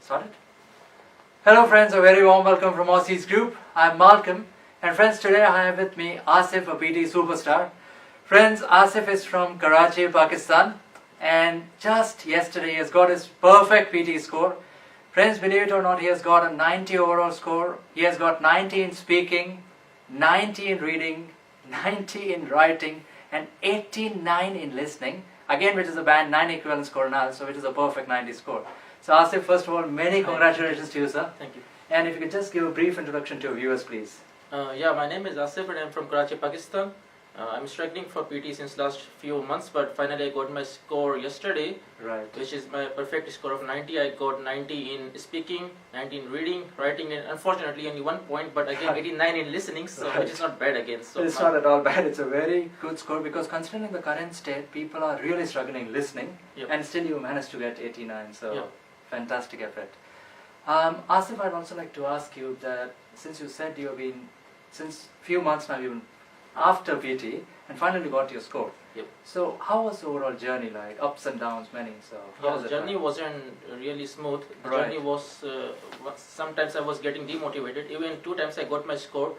Started? Hello friends, a very warm welcome from Aussizz group. I'm Malcolm, and friends, today I have with me Asif, a PTE superstar. Friends, Asif is from Karachi, Pakistan, and just yesterday he has got his perfect PTE score. Friends, believe it or not, he has got a 90 overall score. He has got 90 in speaking, 90 in reading, 90 in writing, and 89 in listening. Again, which is a band 9 equivalent score now, so which is a perfect 90 score. So Asif, first of all, many congratulations to you, sir. Thank you. And if you could just give a brief introduction to our viewers, please. My name is Asif and I'm from Karachi, Pakistan. I'm struggling for PT since last few months, but finally I got my score yesterday, Right. which is my perfect score of 90. I got 90 in speaking, 90 in reading, writing, and unfortunately only 1 point, but again 89 in listening, so Right. which is not bad again. So It's not at all bad. It's a very good score because considering the current state, people are really struggling listening, Yep. and still you managed to get 89. So Yep. fantastic effort. Asif, I'd also like to ask you that since you said you have been since few months now, you've been after PT and finally got your score. Yep. So how was the overall journey like? Ups and downs, many. So how was the it journey like? wasn't really smooth. The Right. journey was sometimes I was getting demotivated. Even 2 times I got my score.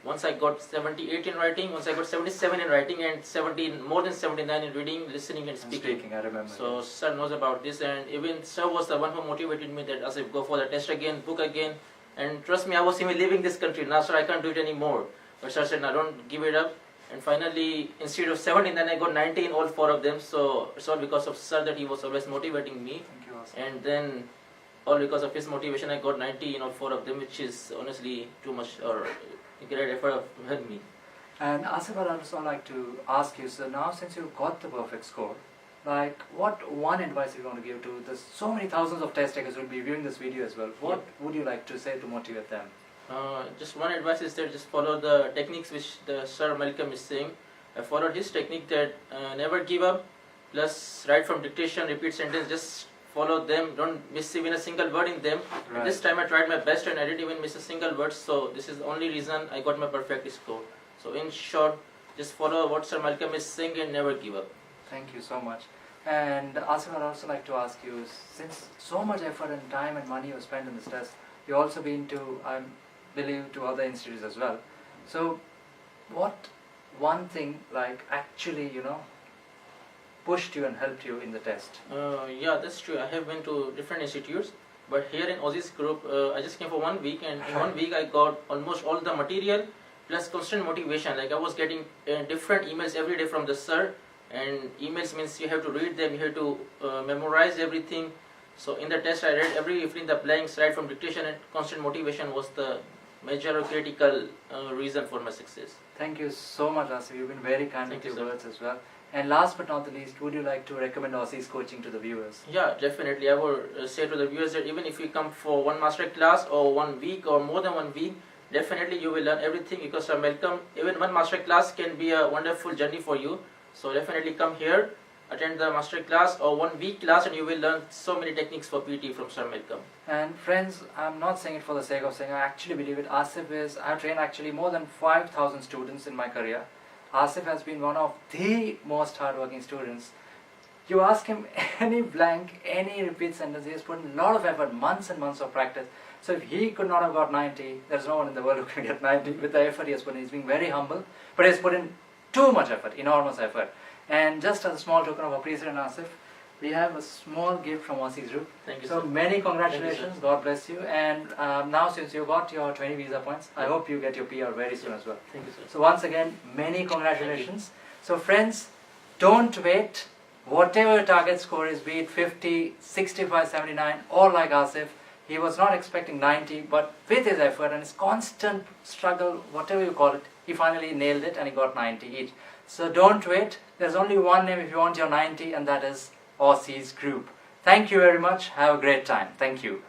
Once I got 78 in writing, once I got 77 in writing, and 17 more than 79 in reading, listening, and speaking. I remember. So sir knows about this, and even sir was the one who motivated me that Asif, go for the test again, book again, and trust me, I was even leaving this country. Now sir, I can't do it anymore. But sir said, no, don't give it up. And finally, instead of 17, then I got 90 in all 4 of them. So it's all because of sir that he was always motivating me. Thank you, Asif. And then all because of his motivation, I got 90 in all 4 of them, which is honestly too much or a great effort of me. And Asif, I'd also like to ask you, so now since you've got the perfect score, like what one advice you want to give to the so many thousands of test takers who will be viewing this video as well? What would you like to say to motivate them? Just one advice is that just follow the techniques which the Sir Malcolm is saying. I followed his technique that never give up, plus write from dictation, repeat sentence, just follow them, don't miss even a single word in them. Right. This time I tried my best and I didn't even miss a single word, so this is the only reason I got my perfect score. So in short, just follow what Sir Malcolm is saying and never give up. Thank you so much. And Asif, I'd also like to ask you, since so much effort and time and money you spent in this test, you've also been to, I believe, to other institutes as well. So what one thing like actually, pushed you and helped you in the test? Yeah, that's true. I have been to different institutes, but here in Aussizz group, I just came for 1 week, and in 1 week I got almost all the material plus constant motivation. Like I was getting different emails every day from the sir, and emails means you have to read them, you have to memorize everything. So in the test I read every evening the blanks right from dictation, and constant motivation was the major or critical reason for my success. Thank you so much, Asif. You've been very kind Thank with you, your sir. words as well. And last but not the least, would you like to recommend Aussizz coaching to the viewers? Yeah, definitely. I would say to the viewers that even if you come for 1 master class or 1 week or more than 1 week, definitely you will learn everything, because Sir Malcolm, even 1 master class can be a wonderful journey for you. So definitely come here, attend the master class or 1 week class, and you will learn so many techniques for PT from Sir Malcolm. And friends, I'm not saying it for the sake of saying, I actually believe it. I've trained actually more than 5,000 students in my career. Asif has been one of the most hardworking students. You ask him any blank, any repeat sentence, he has put in a lot of effort, months and months of practice. So if he could not have got 90, there's no one in the world who can get 90 with the effort he has put in. He's being very humble, but he has put in too much effort, enormous effort. And just as a small token of appreciation, Asif, we have a small gift from Aussizz Group. Thank you, So sir. many congratulations, Thank you, sir. God bless you. And now since you got your 20 visa points, I hope you get your PR very soon as well. Thank you, sir. So once again, many congratulations. So friends, don't wait. Whatever your target score is, be it 50, 65, 79, or like Asif, he was not expecting 90, but with his effort and his constant struggle, whatever you call it, he finally nailed it and he got 90 each. So don't wait. There's only one name if you want your 90, and that is Aussizz Group. Thank you very much. Have a great time. Thank you.